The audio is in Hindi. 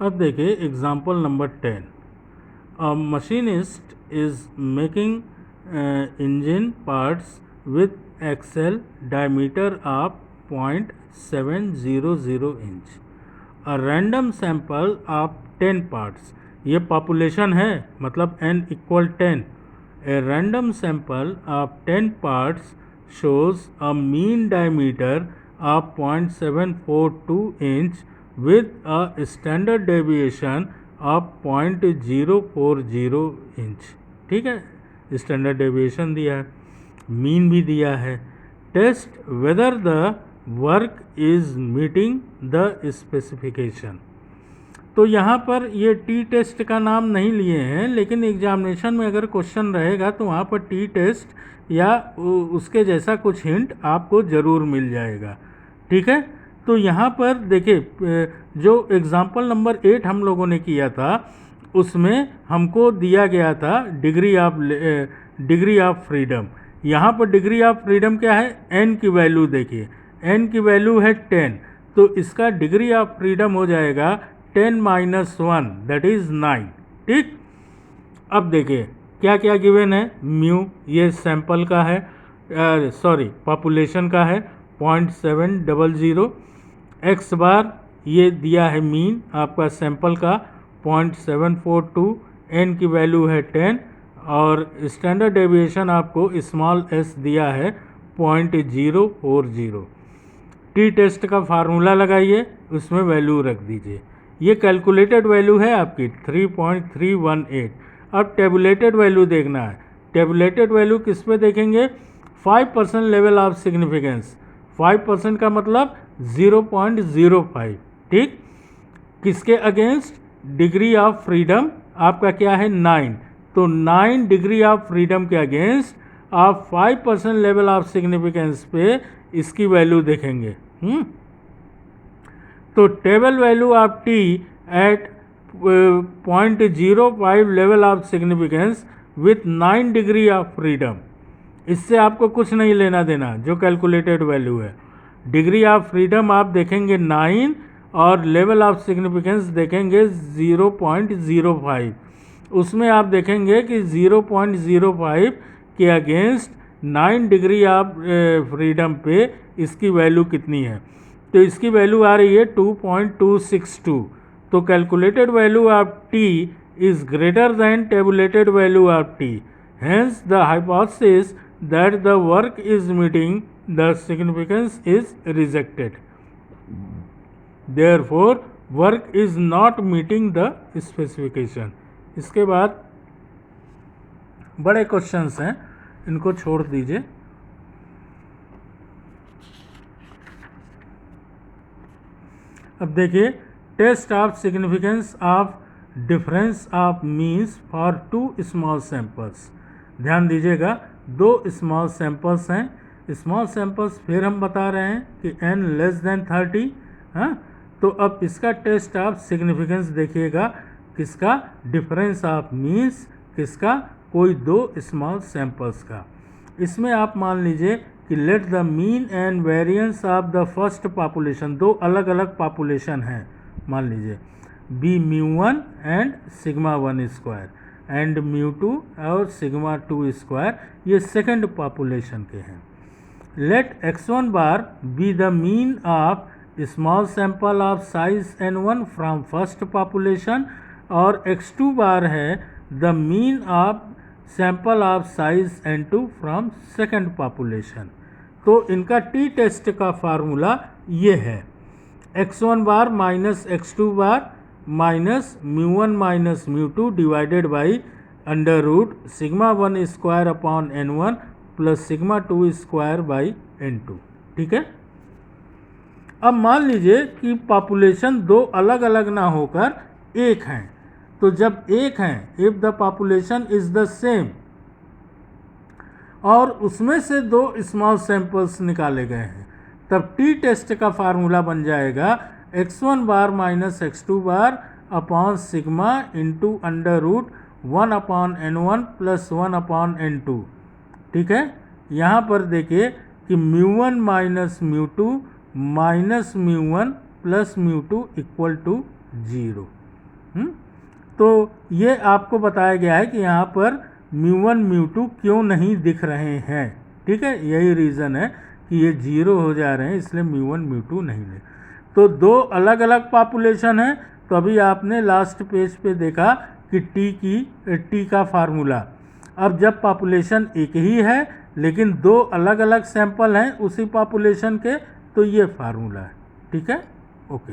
अब देखिए example number 10। A machinist is making engine parts with axle diameter of 0.700 inch. A random sample of 10 parts. ये पॉपुलेशन है, मतलब n equal 10। A random sample of 10 parts shows a mean diameter of 0.742 inch with a standard deviation of 0.040 inch. ठीक है, स्टैंडर्ड डेविएशन दिया है, मीन भी दिया है। Test whether the work is meeting the specification. तो यहाँ पर ये टी टेस्ट का नाम नहीं लिए हैं, लेकिन एग्जामिनेशन में अगर क्वेश्चन रहेगा तो वहाँ पर टी टेस्ट या उसके जैसा कुछ हिंट आपको ज़रूर मिल जाएगा। ठीक है, तो यहाँ पर देखिए जो एग्जाम्पल नंबर 8 हम लोगों ने किया था उसमें हमको दिया गया था डिग्री ऑफ फ्रीडम। यहाँ पर डिग्री ऑफ फ्रीडम क्या है, n की वैल्यू देखिए, n की वैल्यू है 10, तो इसका डिग्री ऑफ फ्रीडम हो जाएगा 10 - 1 दैट इज़ 9। ठीक, अब देखिए क्या क्या गिवन है। म्यू ये सैंपल का है, पॉपुलेशन का है 0.700। एक्स बार ये दिया है मीन आपका सैंपल का 0.742, एन की वैल्यू है 10 और स्टैंडर्ड डेविएशन आपको स्मॉल एस दिया है 0.040। टी टेस्ट का फार्मूला लगाइए, उसमें वैल्यू रख दीजिए। ये कैलकुलेटेड वैल्यू है आपकी 3.318। अब टेबुलेटेड वैल्यू देखना है। टेबुलेटेड वैल्यू किस पे देखेंगे, 5% लेवल ऑफ सिग्निफिकेंस। 5% का मतलब 0.05। ठीक, किसके अगेंस्ट, डिग्री ऑफ फ्रीडम आपका क्या है 9, तो 9 डिग्री ऑफ फ्रीडम के अगेंस्ट आप 5% लेवल ऑफ सिग्निफिकेंस पे इसकी वैल्यू देखेंगे। तो table value of t at 0.05 level of significance with 9 degree of freedom. इससे आपको कुछ नहीं लेना देना, जो कैलकुलेटेड वैल्यू है। डिग्री ऑफ फ्रीडम आप देखेंगे 9 और लेवल ऑफ सिग्निफिकेंस देखेंगे 0.05। उसमें आप देखेंगे कि 0.05 के अगेंस्ट 9 डिग्री ऑफ फ्रीडम पे इसकी वैल्यू कितनी है, तो इसकी वैल्यू आ रही है 2.262। तो calculated value of T is greater than tabulated value of T, hence the hypothesis that the work is meeting the significance is rejected. Therefore work is not meeting the specification. इसके बाद बड़े क्वेश्चंस हैं, इनको छोड़ दीजिए। अब देखिए, test of significance of difference of means for 2 small samples. ध्यान दीजिएगा, 2 स्मॉल सैंपल्स हैं। स्मॉल सैंपल्स फिर हम बता रहे हैं कि n लेस देन 30। हाँ, तो अब इसका टेस्ट ऑफ सिग्निफिकेंस देखिएगा, किसका, डिफरेंस ऑफ मीन्स, किसका, कोई 2 स्मॉल सैंपल्स का। इसमें आप मान लीजिए कि let the mean and variance of the first population, 2 अलग अलग पॉपुलेशन हैं, मान लीजिए बी μ1 एंड σ1 स्क्वायर एंड μ2 और σ2 स्क्वायर, ये सेकंड पॉपुलेशन के हैं। Let x1 bar be the mean of small sample of size n1 from first population और x2 बार है the mean of sample of size n2 from second population. तो इनका टी टेस्ट का फार्मूला ये है, x1 bar minus x2 bar minus μ1 minus μ2 divided by under root σ1 square upon n1 plus σ2 square by n2। ठीक है, अब मान लीजिए कि पॉपुलेशन 2 अलग अलग ना होकर एक हैं, तो जब एक हैं, if the population is the same, और उसमें से 2 स्मॉल सैंपल्स निकाले गए हैं, तब टी टेस्ट का फार्मूला बन जाएगा x1 bar minus x2 bar upon sigma into under root 1 upon n1 plus 1 upon n2। ठीक है, यहाँ पर देखिए कि μ1 minus μ2 minus μ1 plus μ2 equal to 0। तो ये आपको बताया गया है कि यहाँ पर μ1 μ2 क्यों नहीं दिख रहे हैं। ठीक है, यही रीज़न है कि ये 0 हो जा रहे हैं, इसलिए μ1 μ2 नहीं ले। तो दो अलग अलग पॉपुलेशन है। तो अभी आपने लास्ट पेज पे देखा कि टी का फार्मूला। अब जब पॉपुलेशन एक ही है लेकिन दो अलग अलग सैंपल हैं उसी पॉपुलेशन के, तो ये फार्मूला है। ठीक है, ओके।